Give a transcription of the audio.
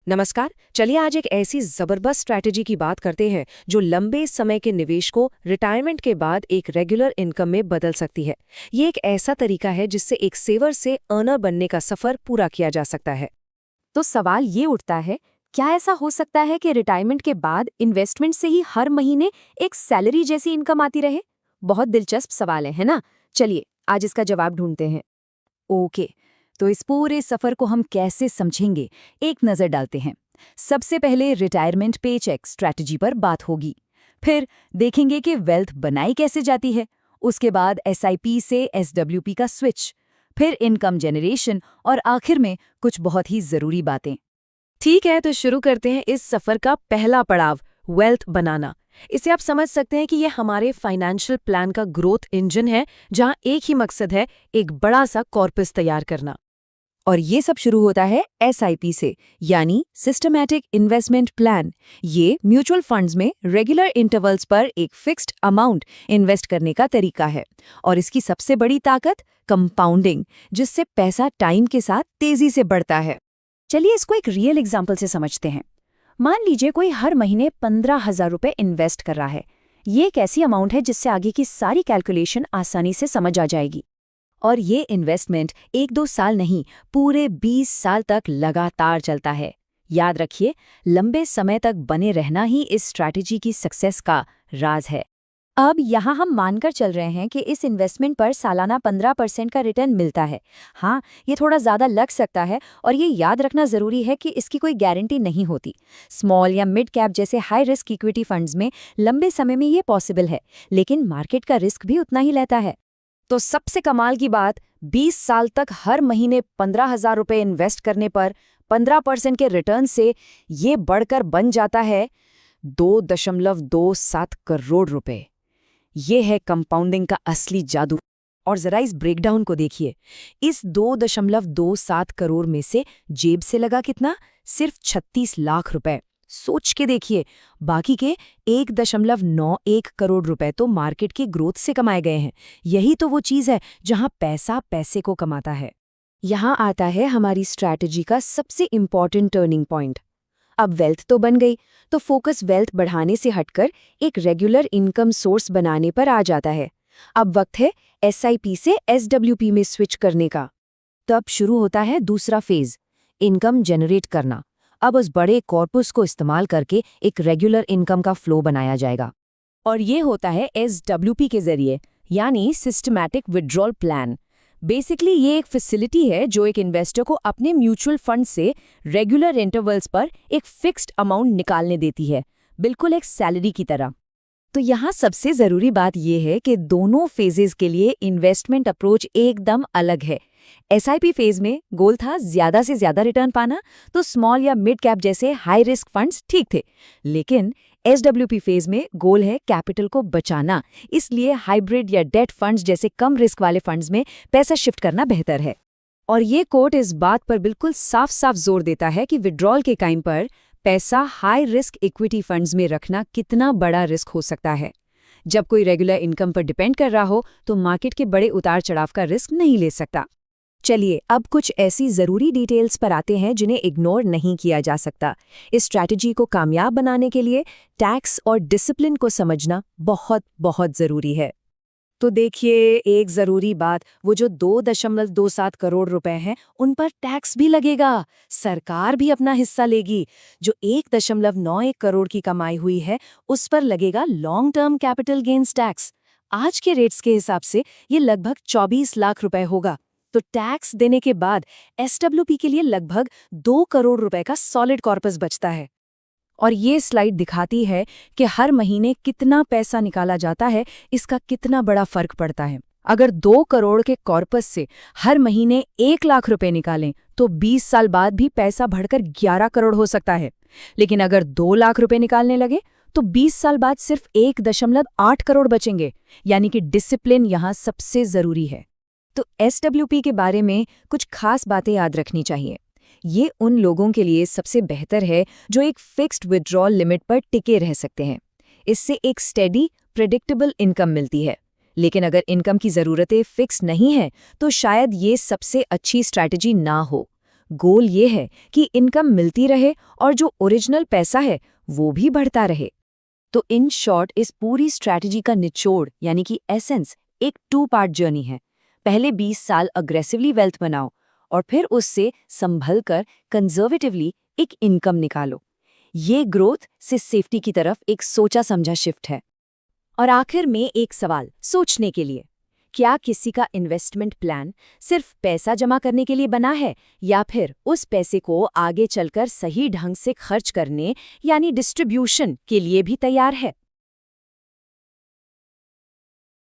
नमस्कार। चलिए आज एक ऐसी जबरदस्त स्ट्रैटेजी की बात करते हैं जो लंबे समय के निवेश को रिटायरमेंट के बाद एक रेगुलर इनकम में बदल सकती है। ये एक ऐसा तरीका है जिससे एक सेवर से अर्नर बनने का सफर पूरा किया जा सकता है। तो सवाल ये उठता है, क्या ऐसा हो सकता है कि रिटायरमेंट के बाद इन्वेस्टमेंट से ही हर महीने एक सैलरी जैसी इनकम आती रहे? बहुत दिलचस्प सवाल है ना? चलिए आज इसका जवाब ढूंढते हैं। ओके, तो इस पूरे सफर को हम कैसे समझेंगे, एक नजर डालते हैं। सबसे पहले रिटायरमेंट पेचेक स्ट्रैटेजी पर बात होगी। फिर देखेंगे कि वेल्थ बनाई कैसे जाती है। उसके बाद एसआईपी से एसडब्ल्यूपी का स्विच, फिर इनकम जनरेशन और आखिर में कुछ बहुत ही जरूरी बातें। ठीक है, तो शुरू करते हैं इस सफर का पहला पड़ाव, वेल्थ बनाना। इसे आप समझ सकते हैं कि ये हमारे फाइनेंशियल प्लान का ग्रोथ इंजन है, जहां एक ही मकसद है, एक बड़ा सा कॉर्पस तैयार करना। और ये सब शुरू होता है एसआईपी से, यानी सिस्टमैटिक इन्वेस्टमेंट प्लान। ये म्यूचुअल फंड्स में रेगुलर इंटरवल्स पर एक फिक्स्ड अमाउंट इन्वेस्ट करने का तरीका है। और इसकी सबसे बड़ी ताकत कंपाउंडिंग, जिससे पैसा टाइम के साथ तेजी से बढ़ता है। चलिए इसको एक रियल एग्जाम्पल से समझते हैं। मान लीजिए कोई हर महीने 15,000 रुपये इन्वेस्ट कर रहा है। ये एक ऐसी अमाउंट है जिससे आगे की सारी कैलकुलेशन आसानी से समझ आ जाएगी। और ये इन्वेस्टमेंट 1-2 साल नहीं, पूरे 20 साल तक लगातार चलता है। याद रखिए, लंबे समय तक बने रहना ही इस स्ट्रैटेजी की सक्सेस का राज है। अब यहाँ हम मानकर चल रहे हैं कि इस इन्वेस्टमेंट पर सालाना 15% का रिटर्न मिलता है। हाँ, ये थोड़ा ज़्यादा लग सकता है और ये याद रखना ज़रूरी है कि इसकी कोई गारंटी नहीं होती। स्मॉल या मिड कैप जैसे हाई रिस्क इक्विटी फंड्स में लंबे समय में ये पॉसिबल है, लेकिन मार्केट का रिस्क भी उतना ही लेता है। तो सबसे कमाल की बात, 20 साल तक हर महीने 15,000 रुपये इन्वेस्ट करने पर 15% के रिटर्न से ये बढ़कर बन जाता है 2.27 करोड़ रुपए। ये है कंपाउंडिंग का असली जादू। और जरा इस ब्रेकडाउन को देखिए। इस 2.27 करोड़ में से जेब से लगा कितना? सिर्फ 36 लाख रुपए। सोच के देखिए, बाकी के 1.91 करोड़ रुपए तो मार्केट की ग्रोथ से कमाए गए हैं। यही तो वो चीज़ है जहां पैसा पैसे को कमाता है। यहाँ आता है हमारी स्ट्रैटेजी का सबसे इम्पॉर्टेंट टर्निंग पॉइंट। अब वेल्थ तो बन गई, तो फोकस वेल्थ बढ़ाने से हटकर एक रेगुलर इनकम सोर्स बनाने पर आ जाता है। अब वक्त है एसआईपी से एसडब्ल्यूपी में स्विच करने का। तब शुरू होता है दूसरा फेज, इनकम जनरेट करना। अब उस बड़े कॉर्पस को इस्तेमाल करके एक रेगुलर इनकम का फ्लो बनाया जाएगा। और ये होता है एसडब्ल्यूपी के जरिए, यानी सिस्टमैटिक विड्रॉल प्लान। बेसिकली ये एक फैसिलिटी है जो एक इन्वेस्टर को अपने म्यूचुअल फंड से रेगुलर इंटरवल्स पर एक फिक्स्ड अमाउंट निकालने देती है, बिल्कुल एक सैलरी की तरह। तो यहाँ सबसे ज़रूरी बात यह है कि दोनों फेजेस के लिए इन्वेस्टमेंट अप्रोच एकदम अलग है। एसआईपी फेज में गोल था ज़्यादा से ज़्यादा रिटर्न पाना, तो स्मॉल या मिड कैप जैसे हाई रिस्क फंड्स ठीक थे। लेकिन एसडब्ल्यूपी फेज में गोल है कैपिटल को बचाना, इसलिए हाइब्रिड या डेट फंड्स जैसे कम रिस्क वाले फंड्स में पैसा शिफ्ट करना बेहतर है। और ये कोट इस बात पर बिल्कुल साफ साफ जोर देता है कि विड्रॉल के टाइम पर पैसा हाई रिस्क इक्विटी फंड्स में रखना कितना बड़ा रिस्क हो सकता है। जब कोई रेगुलर इनकम पर डिपेंड कर रहा हो तो मार्केट के बड़े उतार चढ़ाव का रिस्क नहीं ले सकता। चलिए अब कुछ ऐसी ज़रूरी डिटेल्स पर आते हैं जिन्हें इग्नोर नहीं किया जा सकता। इस स्ट्रैटेजी को कामयाब बनाने के लिए टैक्स और डिसिप्लिन को समझना बहुत बहुत ज़रूरी है। तो देखिए, एक ज़रूरी बात, वो जो 2.27 करोड़ रुपए हैं उन पर टैक्स भी लगेगा। सरकार भी अपना हिस्सा लेगी। जो 1.91 करोड़ की कमाई हुई है उस पर लगेगा long term capital gains tax. आज के रेट्स के हिसाब से ये लगभग 24 लाख रुपए होगा। तो टैक्स देने के बाद एसडब्ल्यूपी के लिए लगभग 2 करोड़ रुपए का सॉलिड कॉर्पस बचता है। और ये स्लाइड दिखाती है कि हर महीने कितना पैसा निकाला जाता है, इसका कितना बड़ा फर्क पड़ता है। अगर 2 करोड़ के कॉर्पस से हर महीने 1 लाख रुपए निकालें तो 20 साल बाद भी पैसा बढ़कर 11 करोड़ हो सकता है। लेकिन अगर 2 लाख रुपए निकालने लगे तो 20 साल बाद सिर्फ 1.8 करोड़ बचेंगे। यानी कि डिसिप्लिन यहाँ सबसे ज़रूरी है। तो एसडब्ल्यूपी के बारे में कुछ खास बातें याद रखनी चाहिए। ये उन लोगों के लिए सबसे बेहतर है जो एक फिक्स्ड विड्रॉल लिमिट पर टिके रह सकते हैं। इससे एक स्टेडी, प्रेडिक्टेबल इनकम मिलती है। लेकिन अगर इनकम की ज़रूरतें फिक्स नहीं हैं तो शायद ये सबसे अच्छी स्ट्रैटेजी ना हो। गोल ये है कि इनकम मिलती रहे और जो ओरिजिनल पैसा है वो भी बढ़ता रहे। तो इन शॉर्ट इस पूरी स्ट्रैटेजी का निचोड़ यानी कि एसेंस एक 2 पार्ट जर्नी है। पहले 20 साल अग्रेसिवली वेल्थ बनाओ और फिर उससे संभल कर कंजर्वेटिवली एक इनकम निकालो। ये ग्रोथ से सेफ्टी की तरफ एक सोचा समझा शिफ्ट है। और आखिर में एक सवाल सोचने के लिए, क्या किसी का इन्वेस्टमेंट प्लान सिर्फ पैसा जमा करने के लिए बना है या फिर उस पैसे को आगे चलकर सही ढंग से खर्च करने यानी डिस्ट्रीब्यूशन के लिए भी तैयार है?